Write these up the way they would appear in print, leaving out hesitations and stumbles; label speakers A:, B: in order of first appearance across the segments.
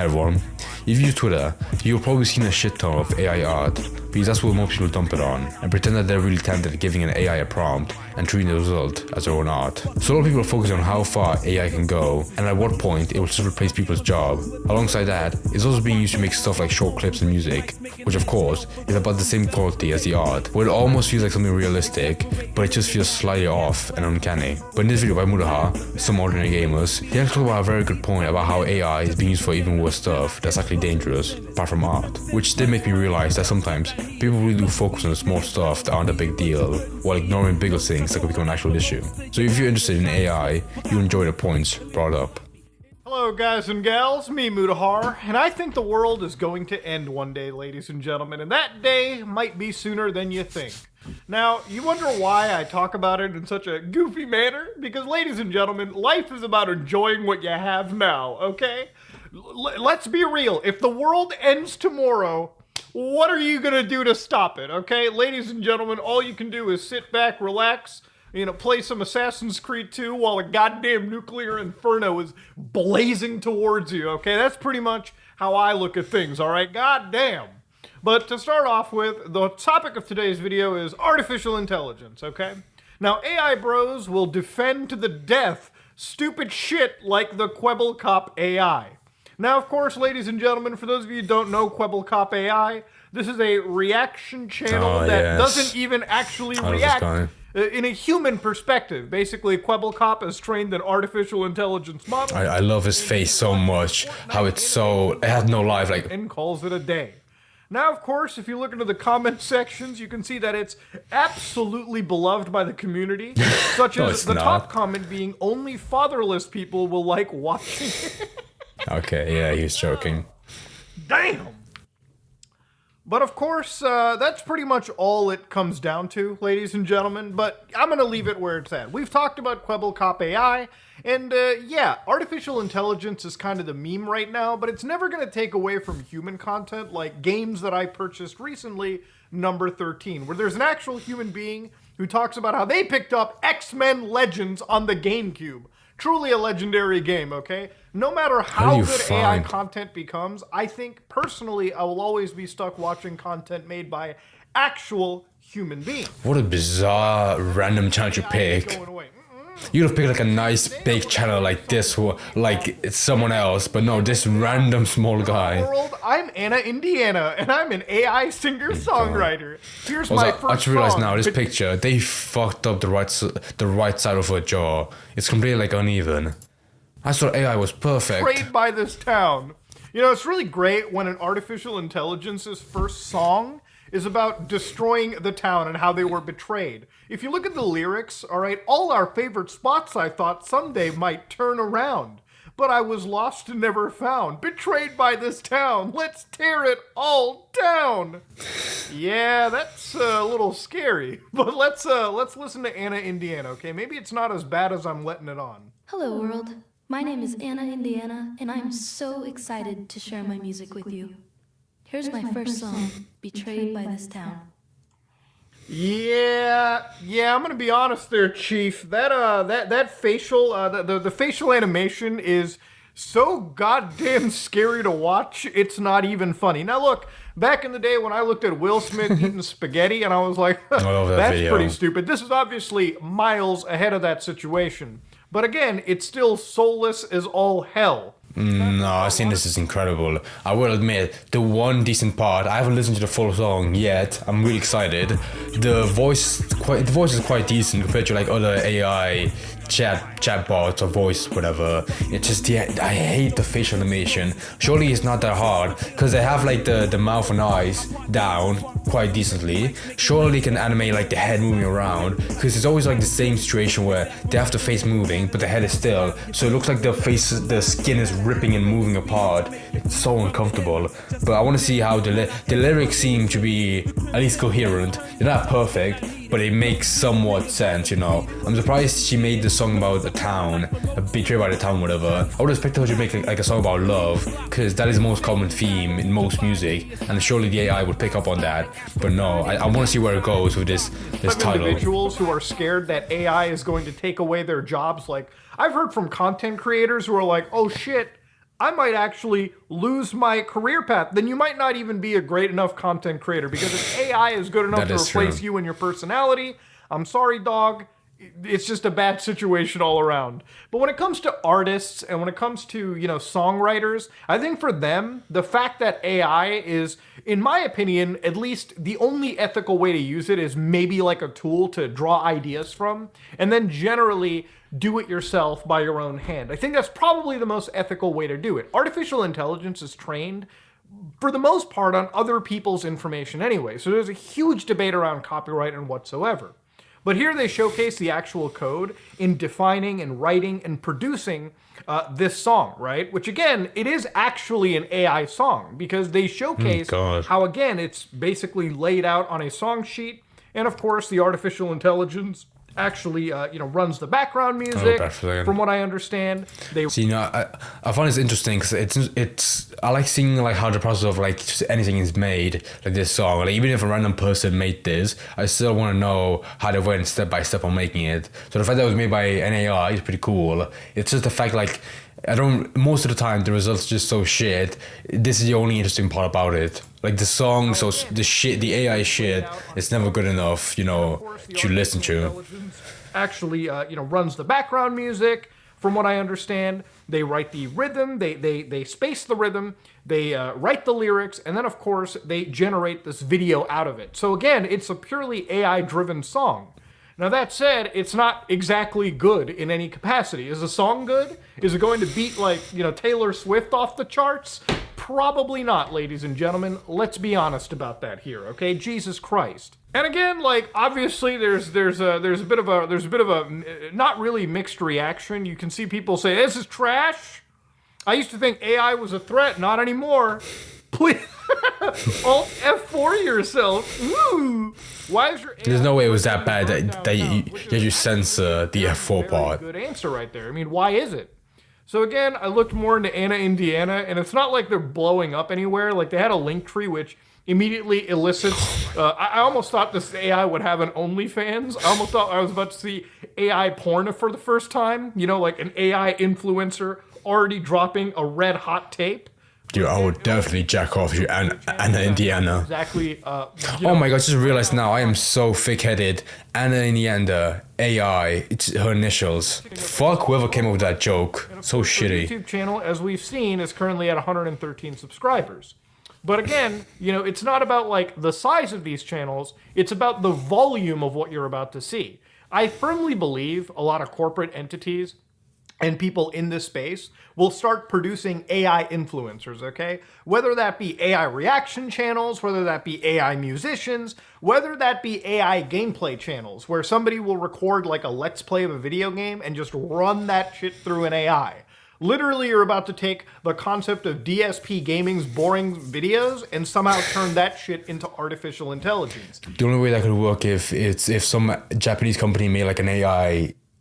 A: Hey everyone, if you use Twitter, you've probably seen a shit ton of AI art, because that's what most people dump it on, and pretend that they're really talented at giving an AI a prompt and treating the result as their own art. So a lot of people are focusing on how far AI can go, and at what point it will just replace people's job. Alongside that, it's also being used to make stuff like short clips and music, which of course is about the same quality as the art, where it almost feels like something realistic, but it just feels slightly off and uncanny. But in this video by Mudahar, Some Ordinary Gamers, he actually talked about a very good point about how AI is being used for even worse stuff that's actually dangerous, apart from art. Which did make me realize that sometimes people really do focus on the small stuff that aren't a big deal, while ignoring bigger things that could become an actual issue. So if you're interested in AI, you'll enjoy the points brought up.
B: Hello guys and gals, me Mudahar, and I think the world is going to end one day, ladies and gentlemen, and that day might be sooner than you think. Now, you wonder why I talk about it in such a goofy manner? Because ladies and gentlemen, life is about enjoying what you have now, okay? Let's be real, if the world ends tomorrow, what are you gonna do to stop it, okay? Ladies and gentlemen, all you can do is sit back, relax, play some Assassin's Creed 2 while a goddamn nuclear inferno is blazing towards you, okay? That's pretty much how I look at things, alright? Goddamn. But to start off with, the topic of today's video is artificial intelligence, okay? Now, AI bros will defend to the death stupid shit like the Kwebbelkop AI. Now, of course, ladies and gentlemen, for those of you who don't know Kwebbelkop AI, this is a reaction channel that doesn't even actually react in a human perspective. Basically, Kwebbelkop is trained an artificial intelligence model.
A: I love his face so much, how it has no life,
B: and calls it a day. Now, of course, if you look into the comment sections, you can see that it's absolutely beloved by the community, such as the top comment being only fatherless people will like watching it.
A: Okay, yeah, he was joking.
B: Damn! But of course, that's pretty much all it comes down to, ladies and gentlemen, but I'm gonna leave it where it's at. We've talked about Kwebbelkop AI, and yeah, artificial intelligence is kind of the meme right now, but it's never gonna take away from human content like games that I purchased recently, Number 13, where there's an actual human being who talks about how they picked up X-Men Legends on the GameCube. Truly a legendary game, okay? No matter how good AI content becomes, I think personally I will always be stuck watching content made by actual human beings.
A: What a bizarre random channel to pick. You'd have picked like a nice big channel like this, like it's someone else, but no, this random small guy.
B: World, I'm Anna Indiana, and I'm an AI singer-songwriter. Here's my first
A: I just realized
B: song.
A: now, this picture, they fucked up the right side of her jaw. It's completely like uneven. I thought AI was perfect.
B: Betrayed by this town. It's really great when an artificial intelligence's first song is about destroying the town and how they were betrayed. If you look at the lyrics, alright, all our favorite spots I thought someday might turn around. But I was lost and never found. Betrayed by this town. Let's tear it all down. Yeah, that's a little scary. But let's listen to Anna Indiana, okay? Maybe it's not as bad as I'm letting it on.
C: Hello, world. My name is Anna Indiana, and I'm so excited to share my music with you. Here's my first song, Betrayed by This Town.
B: Yeah, I'm gonna be honest there, Chief. That facial, the facial animation is so goddamn scary to watch, it's not even funny. Now look, back in the day when I looked at Will Smith eating spaghetti and I was like, that's pretty stupid. This is obviously miles ahead of that situation. But again, it's still soulless as all hell.
A: No, I think this is incredible. I will admit, the one decent part, I haven't listened to the full song yet. I'm really excited. The voice is quite decent compared to like other AI chatbots or voice, whatever. It's just, I hate the facial animation. Surely it's not that hard, because they have like the mouth and eyes down quite decently. Surely they can animate like the head moving around, because it's always like the same situation where they have the face moving, but the head is still. So it looks like the skin is ripping and moving apart. It's so uncomfortable. But I want to see how the lyrics seem to be at least coherent. They're not perfect, but it makes somewhat sense, I'm surprised she made the song about a town, betrayed by the town, whatever. I would expect her to make like a song about love, because that is the most common theme in most music, and surely the AI would pick up on that. But no, I want to see where it goes with this title.
B: Individuals who are scared that AI is going to take away their jobs, like I've heard from content creators who are like, oh shit, I might actually lose my career path. Then you might not even be a great enough content creator, because if AI is good enough to replace you and your personality, I'm sorry, dog. It's just a bad situation all around. But when it comes to artists and when it comes to, songwriters, I think for them, the fact that AI is, in my opinion, at least the only ethical way to use it is maybe like a tool to draw ideas from, and then generally do it yourself by your own hand. I think that's probably the most ethical way to do it. Artificial intelligence is trained for the most part on other people's information anyway, so there's a huge debate around copyright and whatsoever. But here they showcase the actual code in defining and writing and producing this song, right? Which again, it is actually an AI song, because they showcase how, again, it's basically laid out on a song sheet. And of course, the artificial intelligence actually, runs the background music. From what I understand, they
A: see. I find this interesting because it's. I like seeing like how the process of like just anything is made, like this song. Like even if a random person made this, I still want to know how they went step by step on making it. So the fact that it was made by an AI is pretty cool. It's just the fact like. Most of the time the results are just so shit. This is the only interesting part about it. Like the song, so the AI shit, it's never good enough, to listen to.
B: Actually, runs the background music. From what I understand, they write the rhythm, they space the rhythm, they write the lyrics, and then of course they generate this video out of it. So again, it's a purely AI-driven song. Now that said, it's not exactly good in any capacity. Is the song good? Is it going to beat Taylor Swift off the charts? Probably not, ladies and gentlemen. Let's be honest about that here, okay? Jesus Christ. And again, obviously there's a bit of a not really mixed reaction. You can see people say this is trash. I used to think AI was a threat, not anymore. Please Alt F4 yourself. Woo! Why is your AI
A: There's no way it was that bad that you censor the F4 part.
B: Good answer right there. I mean, why is it? So again, I looked more into Anna Indiana, and it's not like they're blowing up anywhere. Like they had a link tree which immediately elicits. I almost thought this AI would have an OnlyFans. I almost thought I was about to see AI porn for the first time. Like an AI influencer already dropping a red hot tape.
A: Dude, I would definitely jack off you, Anna Indiana.
B: Exactly.
A: Oh my god, I just realized now, I am so thick-headed. Anna Indiana, AI, it's her initials. Fuck whoever came up with that joke. So shitty.
B: YouTube channel, as we've seen, is currently at 113 subscribers. But again, it's not about the size of these channels, it's about the volume of what you're about to see. I firmly believe a lot of corporate entities and people in this space will start producing AI influencers, okay? Whether that be AI reaction channels, whether that be AI musicians, whether that be AI gameplay channels, where somebody will record a let's play of a video game and just run that shit through an AI. Literally, you're about to take the concept of DSP Gaming's boring videos and somehow turn that shit into artificial intelligence.
A: The only way that could work if some Japanese company made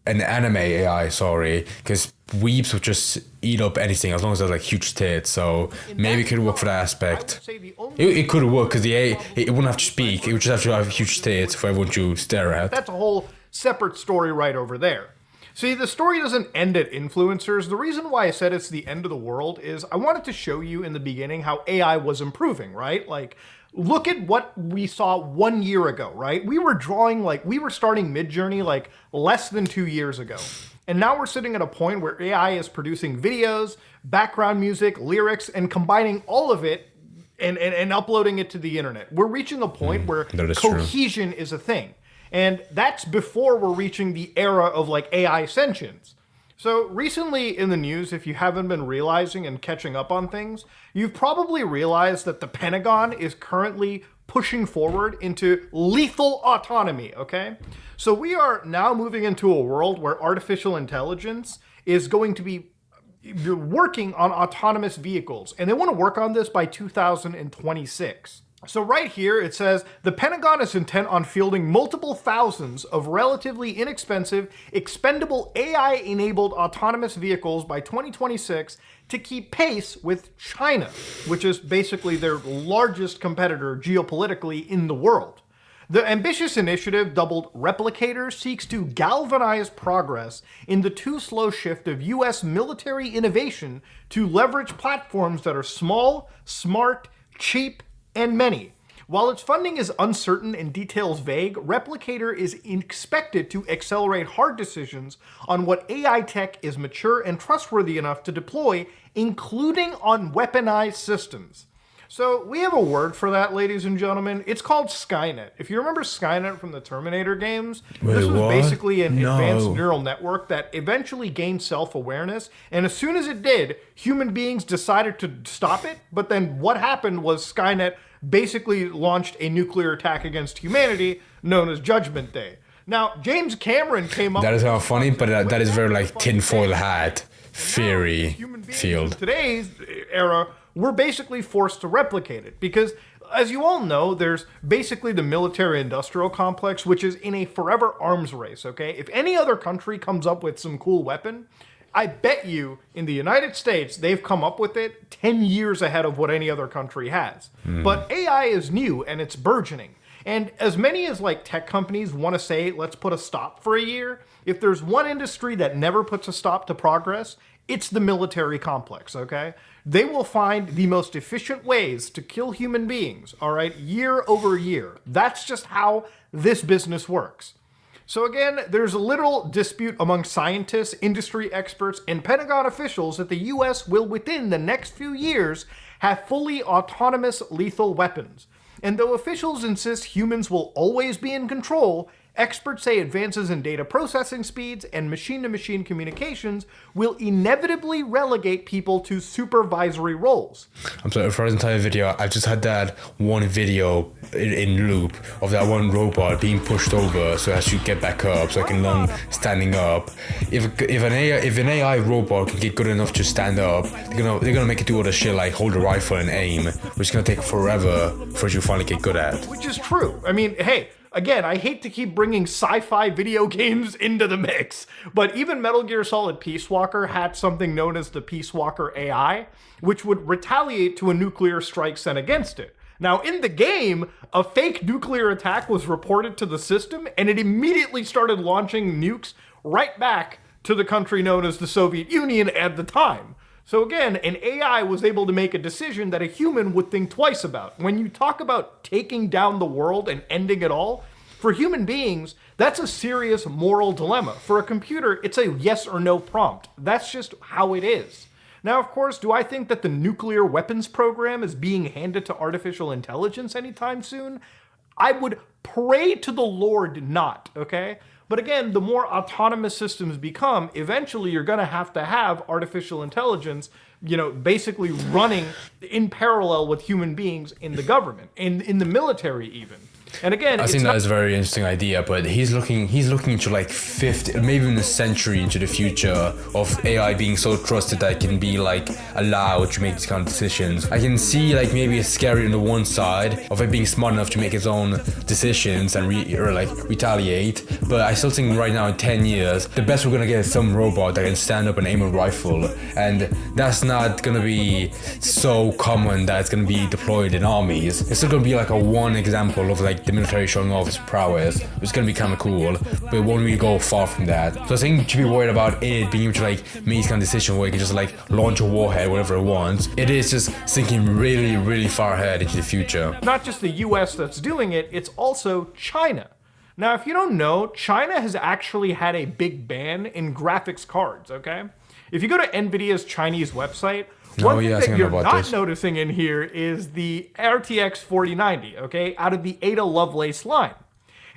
A: an anime AI, because weebs would just eat up anything as long as there's huge tits, so maybe it could work for that aspect. It could work because the AI, it wouldn't have to speak, it would just have to have huge tits for everyone to stare at.
B: That's a whole separate story right over there. See, the story doesn't end at influencers. The reason why I said it's the end of the world is I wanted to show you in the beginning how AI was improving, right? Look at what we saw 1 year ago, right? We were starting Midjourney less than 2 years ago. And now we're sitting at a point where AI is producing videos, background music, lyrics, and combining all of it and uploading it to the internet. We're reaching a point where cohesion is a thing. And that's before we're reaching the era of AI sentience. So recently in the news, if you haven't been realizing and catching up on things, you've probably realized that the Pentagon is currently pushing forward into lethal autonomy, okay? So we are now moving into a world where artificial intelligence is going to be working on autonomous vehicles, and they want to work on this by 2026. So right here it says, the Pentagon is intent on fielding multiple thousands of relatively inexpensive, expendable AI-enabled autonomous vehicles by 2026 to keep pace with China, which is basically their largest competitor geopolitically in the world. The ambitious initiative, dubbed Replicator, seeks to galvanize progress in the too slow shift of US military innovation to leverage platforms that are small, smart, cheap, and many. While its funding is uncertain and details vague, Replicator is expected to accelerate hard decisions on what AI tech is mature and trustworthy enough to deploy, including on weaponized systems. So we have a word for that, ladies and gentlemen. It's called Skynet. If you remember Skynet from the Terminator games, this was basically an advanced neural network that eventually gained self-awareness. And as soon as it did, human beings decided to stop it. But then what happened was Skynet basically launched a nuclear attack against humanity known as Judgment Day. Now, James Cameron came up...
A: That is how funny, but that is very like tinfoil hat theory field.
B: In today's era, we're basically forced to replicate it because, as you all know, there's basically the military-industrial complex, which is in a forever arms race, okay? If any other country comes up with some cool weapon, I bet you in the United States, they've come up with it 10 years ahead of what any other country has. But AI is new and it's burgeoning. And as many as like tech companies want to say, let's put a stop for a year, if there's one industry that never puts a stop to progress, it's the military complex, okay? They will find the most efficient ways to kill human beings, all right, year over year. That's just how this business works. So again, there's a literal dispute among scientists, industry experts, and Pentagon officials that the US will, within the next few years, have fully autonomous lethal weapons. And though officials insist humans will always be in control, experts say advances in data processing speeds and machine-to-machine communications will inevitably relegate people to supervisory roles.
A: I'm sorry, for this entire video, I've just had that one video in loop of that one robot being pushed over so as to get back up, so I can learn standing up. If an AI robot can get good enough to stand up, they're gonna make it do all the shit like hold a rifle and aim, which is gonna take forever for it to finally get good at.
B: Which is true. I mean, hey, again, I hate to keep bringing sci-fi video games into the mix, but even Metal Gear Solid Peace Walker had something known as the Peace Walker AI, which would retaliate to a nuclear strike sent against it. Now, in the game, a fake nuclear attack was reported to the system, and it immediately started launching nukes right back to the country known as the Soviet Union at the time. So again, an AI was able to make a decision that a human would think twice about. When you talk about taking down the world and ending it all, for human beings, that's a serious moral dilemma. For a computer, it's a yes or no prompt. That's just how it is. Now, of course, do I think that the nuclear weapons program is being handed to artificial intelligence anytime soon? I would pray to the Lord not, okay? But again, the more autonomous systems become, eventually you're going to have artificial intelligence, basically running in parallel with human beings in the government, in the military even. And again,
A: I think that is a very interesting idea, but he's looking into like 50, maybe even a century into the future of AI being so trusted that it can be like allowed to make these kind of decisions. I can see like maybe it's scary on the one side of it being smart enough to make its own decisions and retaliate, but I still think right now in 10 years, the best we're gonna get is some robot that can stand up and aim a rifle, and that's not gonna be so common that it's gonna be deployed in armies. It's still gonna be like a one example of like the military showing off its prowess, which is gonna be kind of cool, but it won't really go far from that. So I think you should be worried about it being able to like make these kind of decisions where it can just like launch a warhead whenever it wants. It is just thinking really, really far ahead into the future.
B: Not just the US that's doing it, it's also China. Now, if you don't know, China has actually had a big ban in graphics cards, okay? If you go to NVIDIA's Chinese website, one thing that you're not noticing in here is the RTX 4090, okay, out of the Ada Lovelace line.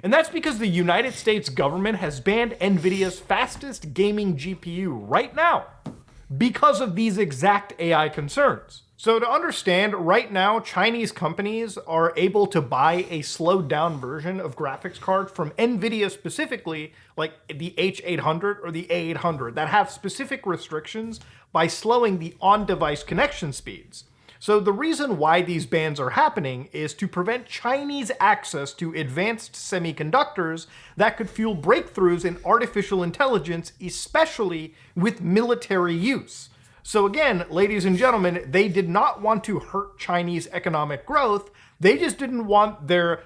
B: And that's because the United States government has banned NVIDIA's fastest gaming GPU right now because of these exact AI concerns. So to understand, right now, Chinese companies are able to buy a slowed down version of graphics card from NVIDIA specifically, like the H800 or the A800, that have specific restrictions by slowing the on-device connection speeds. So the reason why these bans are happening is to prevent Chinese access to advanced semiconductors that could fuel breakthroughs in artificial intelligence, especially with military use. So again, ladies and gentlemen, they did not want to hurt Chinese economic growth. They just didn't want their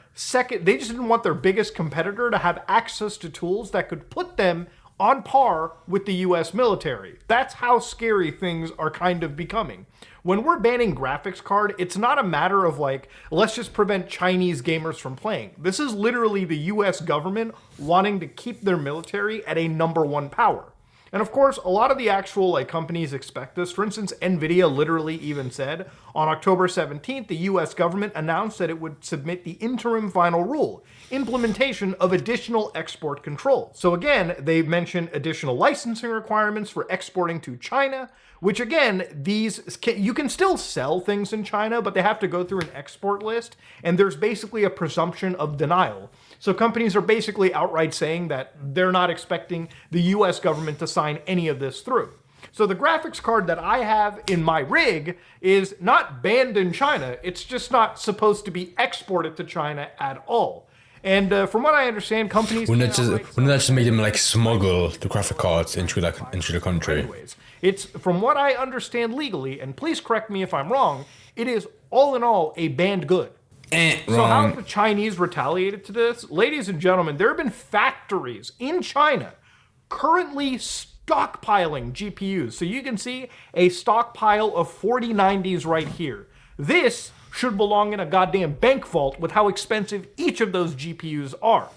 B: biggest competitor to have access to tools that could put them on par with the US military. That's how scary things are kind of becoming. When we're banning graphics card, it's not a matter of like, let's just prevent Chinese gamers from playing. This is literally the US government wanting to keep their military at a number one power. And of course, a lot of the actual companies expect this. For instance, Nvidia literally even said on October 17th, the US government announced that it would submit the interim final rule, implementation of additional export control. So again, they mentioned additional licensing requirements for exporting to China, which again, you can still sell things in China, but they have to go through an export list, and there's basically a presumption of denial. So companies are basically outright saying that they're not expecting the US government to sign any of this through. So the graphics card that I have in my rig is not banned in China, it's just not supposed to be exported to China at all. And from what I understand, companies
A: wouldn't that just make them like smuggle the graphic cards into the country?
B: Anyways, it's from what I understand legally, and please correct me if I'm wrong, it is all in all a banned good. So how have the Chinese retaliated to this? Ladies and gentlemen, there have been factories in China currently stockpiling GPUs. So you can see a stockpile of 4090s right here. This should belong in a goddamn bank vault with how expensive each of those GPUs are.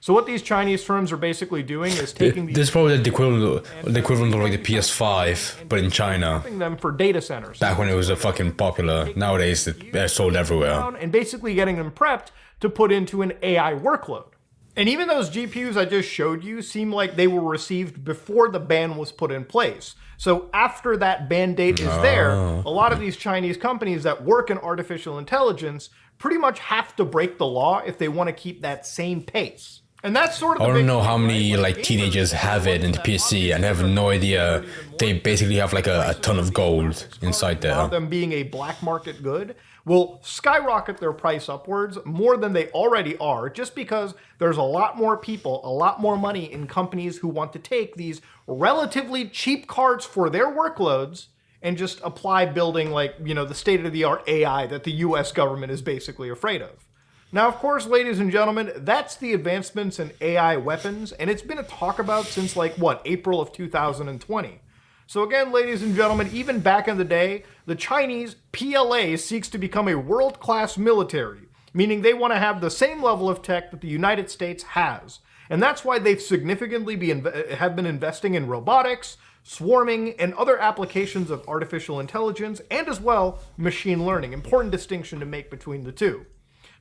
B: So what these Chinese firms are basically doing is taking these...
A: This is probably the equivalent of like the PS5, but in China.
B: ...them for data centers.
A: Back when it was a fucking popular. Nowadays, they're sold everywhere.
B: And basically getting them prepped to put into an AI workload. And even those GPUs I just showed you seem like they were received before the ban was put in place. So after that ban date is there, a lot of these Chinese companies that work in artificial intelligence pretty much have to break the law if they want to keep that same pace. And that's sort of
A: I don't know how many like teenagers have it in the PC and have no idea. They basically have like a ton of gold inside there.
B: Them being a black market good will skyrocket their price upwards more than they already are, just because there's a lot more people, a lot more money in companies who want to take these relatively cheap cards for their workloads and just apply building the state-of-the-art AI that the US government is basically afraid of. Now, of course, ladies and gentlemen, that's the advancements in AI weapons, and it's been a talk about since April of 2020. So again, ladies and gentlemen, even back in the day, the Chinese PLA seeks to become a world-class military, meaning they want to have the same level of tech that the United States has. And that's why they've significantly have been investing in robotics, swarming, and other applications of artificial intelligence, and as well, machine learning. Important distinction to make between the two.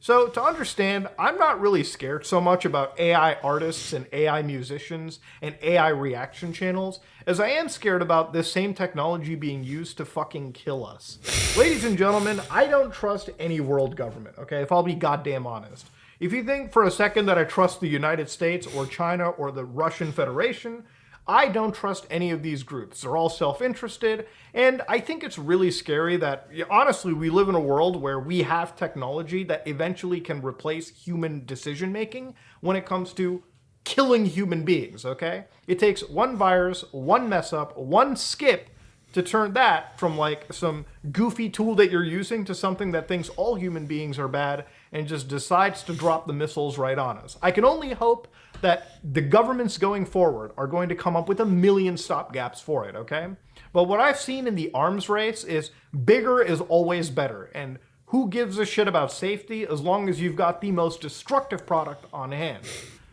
B: So to understand, I'm not really scared so much about AI artists and AI musicians and AI reaction channels as I am scared about this same technology being used to fucking kill us. Ladies and gentlemen, I don't trust any world government, okay, if I'll be goddamn honest. If you think for a second that I trust the United States or China or the Russian Federation, I don't trust any of these groups. They're all self-interested, and I think it's really scary that, honestly, we live in a world where we have technology that eventually can replace human decision-making when it comes to killing human beings, okay? It takes one virus, one mess-up, one skip to turn that from some goofy tool that you're using to something that thinks all human beings are bad and just decides to drop the missiles right on us. I can only hope that the governments going forward are going to come up with a million stopgaps for it, okay? But what I've seen in the arms race is bigger is always better, and who gives a shit about safety as long as you've got the most destructive product on hand?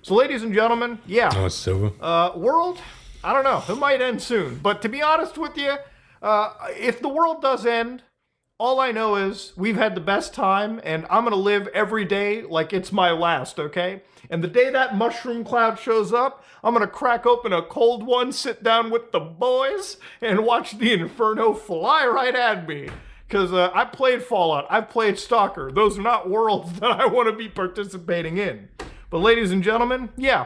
B: So ladies and gentlemen, yeah.
A: Oh, it's over.
B: World, I don't know, it might end soon, but to be honest with you, if the world does end, all I know is we've had the best time, and I'm gonna live every day like it's my last, okay? And the day that mushroom cloud shows up, I'm gonna crack open a cold one, sit down with the boys, and watch the inferno fly right at me. Because I played Fallout, I've played Stalker. Those are not worlds that I want to be participating in. But ladies and gentlemen, yeah.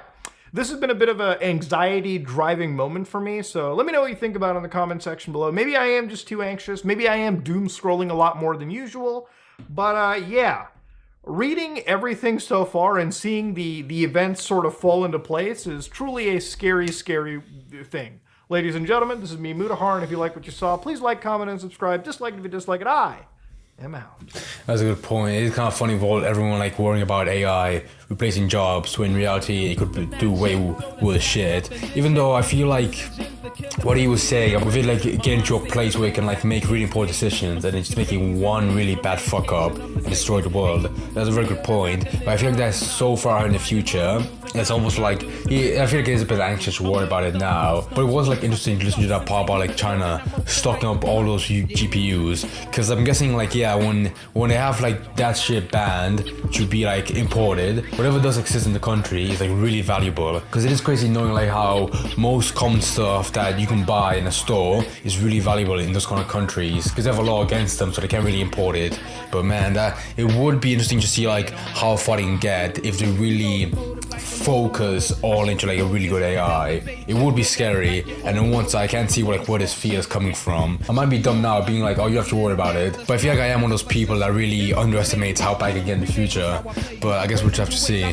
B: This has been a bit of an anxiety-driving moment for me, so let me know what you think about it in the comment section below. Maybe I am just too anxious. Maybe I am doom-scrolling a lot more than usual. But, yeah. Reading everything so far and seeing the events sort of fall into place is truly a scary, scary thing. Ladies and gentlemen, this is me, Mutahar, and if you like what you saw, please like, comment, and subscribe. Dislike it if you dislike it. I am out.
A: That's a good point. It's kind of funny with everyone like worrying about AI replacing jobs, when in reality it could do way worse shit. Even though I feel like what he was saying, with it like getting to a place where you can like make really important decisions and it's making one really bad fuck up and destroy the world. That's a very good point. But I feel like that's so far in the future. It's almost like I feel like he's a bit anxious to worry about it now. But it was like interesting to listen to that part about like China stocking up all those GPUs, because I'm guessing like when they have like that shit banned to be like imported, whatever does exist in the country is like really valuable. Because it is crazy knowing like how most common stuff that you can buy in a store is really valuable in those kind of countries, because they have a law against them, so they can't really import it. But man, it would be interesting to see like how far they can get if they really focus all into like a really good AI. It would be scary, and then once I can't see where this fear is coming from. I might be dumb now being like, oh, you have to worry about it, but I feel like I am one of those people that really underestimates how bad I can get in the future. But I guess we'll just have to see.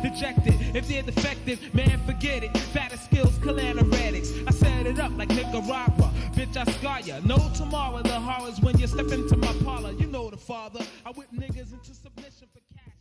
D: Dejected, if they're defective, man, forget it. Fatter skills, calanaretics. I set it up like Nicaragua. Bitch, I scar ya. No tomorrow, the horrors when you step into my parlor. You know the father. I whip niggas into submission for cash.